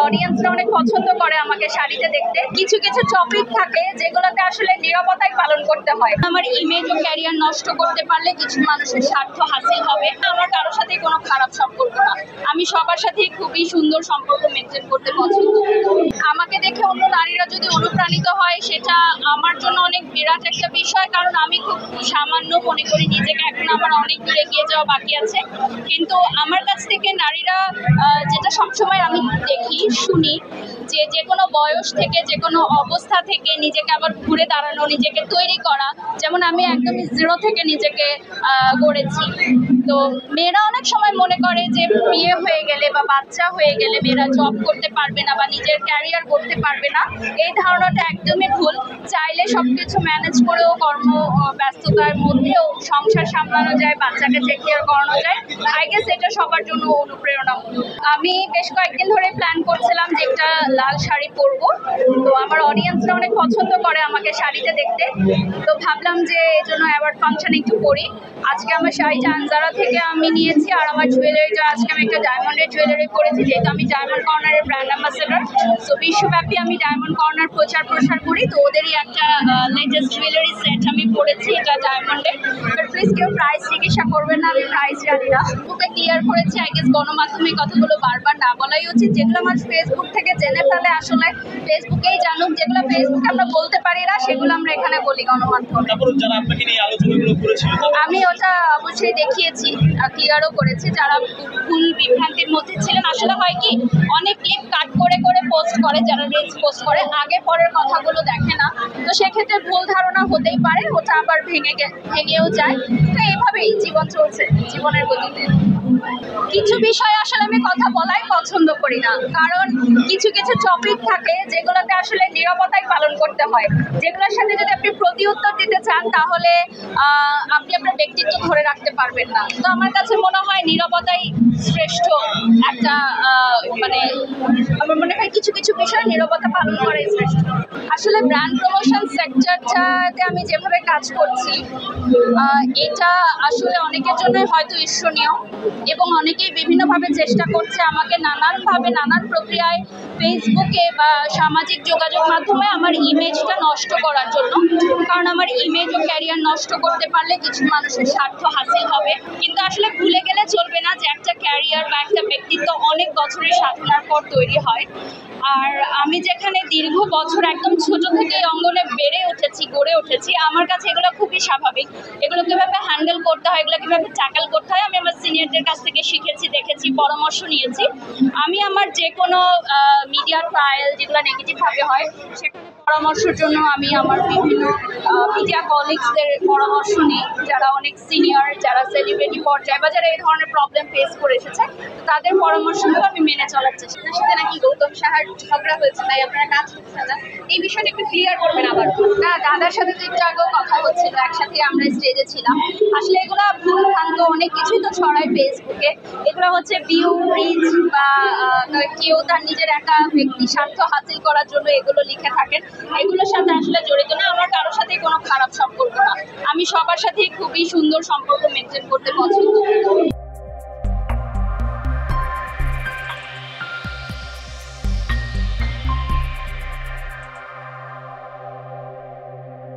অডিয়েন্সরা অনেক পছন্দ করে আমাকে শাড়িতে দেখতে। কিছু কিছু টপিক থাকে যেগুলোতে আসলে নীরবতাই পালন করতে হয়। আমার ইমেজ ও ক্যারিয়ার নষ্ট করতে পারলে কিছু মানুষের স্বার্থ হাসিল হবে। আমার কারোর সাথে কোনো খারাপ সম্পর্ক না, আমি সবার সাথেই খুবই সুন্দর সম্পর্ক মেনটেন করতে পছন্দ করি। আমাকে দেখে অন্য নারীরা যদি অনুপ্রাণিত হয় সেটা আমার জন্য অনেক বিরাট একটা বিষয়, কারণ আমি খুব সামান্য মনে করি নিজেকে, এখন আমার অনেক দূরে এগিয়ে যাওয়া বাকি আছে। কিন্তু আমার কাছ থেকে নারীরা যেটা সবসময় আমি দেখি শুনি যে কোনো বয়স থেকে যে কোনো অবস্থা থেকে নিজেকে আবার ঘুরে দাঁড়ানো, নিজেকে তৈরি করা। যেমন আমি একদমই জিরো থেকে নিজেকে গড়েছি। তো মেয়েরা অনেক সময় মনে করে যে বিয়ে হয়ে গেলে বা বাচ্চা হয়ে গেলে মেয়েরা জব করতে পারবে না বা নিজের ক্যারিয়ার করতে পারবে না। এই ধারণাটা একদমই ভুল। চাইলে সবকিছু ম্যানেজ করেও কর্ম ব্যস্ততার মধ্যেও সংসার সামলানো যায়, বাচ্চাকে টেক কেয়ার করানো যায়। আই গেস এটা সবার জন্য অনুপ্রেরণামূলক। আমি বেশ কয়েকদিন ধরে প্ল্যান করছিলাম যে একটা লাল শাড়ি পরবো। তো আমার অডিয়েন্সরা অনেক পছন্দ করে আমাকে শাড়িতে দেখতে। তো ভাবলাম যে এই জন্য অ্যাওয়ার্ড ফাংশনে একটু পরি। আজকে আমার শাড়িটা আনজারা থেকে আমি নিয়েছি, আর আমার জুয়েলারিটা আজকে আমি একটা ডায়মন্ডের জুয়েলারি পরেছি, যেহেতু আমি ডায়মন্ড কর্নারের ব্র্যান্ড অ্যাম্বাসেডর। তো বিশ্বব্যাপী আমি ডায়মন্ড কর্নার প্রচার প্রসার করি। তো ওদেরই একটা লেটেস্ট জুয়েলারি সেট আমি পরেছি, এটা ডায়মন্ডের। প্লিজ কেউ প্রাইস জিজ্ঞাসা করবেন না, আমি প্রাইস জানি না। ফেসবুকে ক্লিয়ার করেছি, আই গেস গণমাধ্যমে এই কথাগুলো বারবার না বলাই উচিত। যেগুলো আমার ফেসবুক থেকে জেনে ফেলে আসলে ফেসবুকেই জানুক, যেগুলো ফেসবুকে আমরা বলতে পারি না সেগুলো আমরা এখানে বলি গণমাধ্যমে। আমি ওটা অবশ্যই দেখিয়েছি, ক্লিয়ারও করেছি। যারা ভুল বিভ্রান্তির মধ্যে ছিলেন, আসলে হয় কি অনেক ক্লিপ কাট করে করে পোস্ট করে, যারা রিলস পোস্ট করে আগে পরের কথাগুলো দেখে না। তো সেক্ষেত্রে ভুল ধারণা হতেই পারে, ওটা আবার ভেঙেও যায়। তো এইভাবেই জীবন চলছে, জীবনের গতিতে। কিছু বিষয় আসলে আমি কথা বলাই পছন্দ করি না, কারণ কিছু কিছু টপিক থাকে যেগুলোতে আসলে নীরবতাই পালন করতে হয়। যেগুলোর সাথে যদি আপনি প্রতি উত্তর দিতে চান তাহলে আপনি আপনার ব্যক্তিত্ব ধরে রাখতে পারবেন না। তো আমার কাছে মনে হয় নীরবতাই শ্রেষ্ঠ একটা মানে আমার মনে হয় কিছু কিছু বিষয় নীরবতা পালন করাই শ্রেষ্ঠ। আসলে ব্র্যান্ড প্রমোশন সেক্টরটাতে আমি যেভাবে কাজ করছি এটা আসলে অনেকের জন্য হয়তো ঈর্ষণীয়, এবং অনেকেই বিভিন্নভাবে চেষ্টা করছে আমাকে নানানভাবে নানান প্রক্রিয়ায় ফেসবুকে বা সামাজিক যোগাযোগ মাধ্যমে আমার ইমেজটা নষ্ট করার জন্য। কারণ আমার ইমেজ ও ক্যারিয়ার নষ্ট করতে পারলে কিছু মানুষের স্বার্থ হাসিল হবে। কিন্তু আসলে ভুলে গেলে চলবে না যে একটা ক্যারিয়ার বা একটা ব্যক্তিত্ব অনেক বছরের সাধনার পর তৈরি হয়। আর আমি যেখানে দীর্ঘ বছর একদম ছোট থেকে অঙ্গনে বেড়ে উঠেছি, গড়ে উঠেছি, আমার কাছে এগুলো খুবই স্বাভাবিক। এগুলো কীভাবে হ্যান্ডেল করতে হয়, এগুলো কীভাবে ট্যাকল করতে হয় আমি আমার সিনিয়রদের কাছ থেকে শিখেছি, দেখেছি, পরামর্শ নিয়েছি। আমি আমার যে কোনো মিডিয়া ট্রায়াল যেগুলো নেগেটিভভাবে হয় সেখানে পরামর্শের জন্য আমি আমার বিভিন্ন মিডিয়া কলিগসদের পরামর্শ নিই, যারা অনেক সিনিয়র, যারা সেলিব্রিটি পর্যায়ে বা যারা এই ধরনের প্রবলেম ফেস করে এসেছে, তাদের পরামর্শগুলো আমি মেনে চলার চেষ্টা। আপনার সাথে নাকি গৌতম সাহার ঝগড়া হয়েছে, তাই আপনারা কাজ করছে না, এই বিষয়টা একটু ক্লিয়ার করবেন আবার। না, দাদার সাথে তো একটু আগেও কথা হচ্ছিল, একসাথে আমরা স্টেজে ছিলাম। আসলে এগুলো ভুল ভ্রান্ত অনেক কিছুই তো ছড়ায় ফেসবুকে। এগুলো হচ্ছে ভিউ, রিচ বা কেউ তার নিজের একা ব্যক্তি স্বার্থ হাসিল করার জন্য এগুলো লিখে থাকেন। এগুলোর সাথে আসলে জড়িত না, আমার কারোর সাথে কোনো খারাপ সম্পর্ক না, আমি সবার সাথেই খুবই সুন্দর সম্পর্ক মেনটেন করতে পছন্দ করি।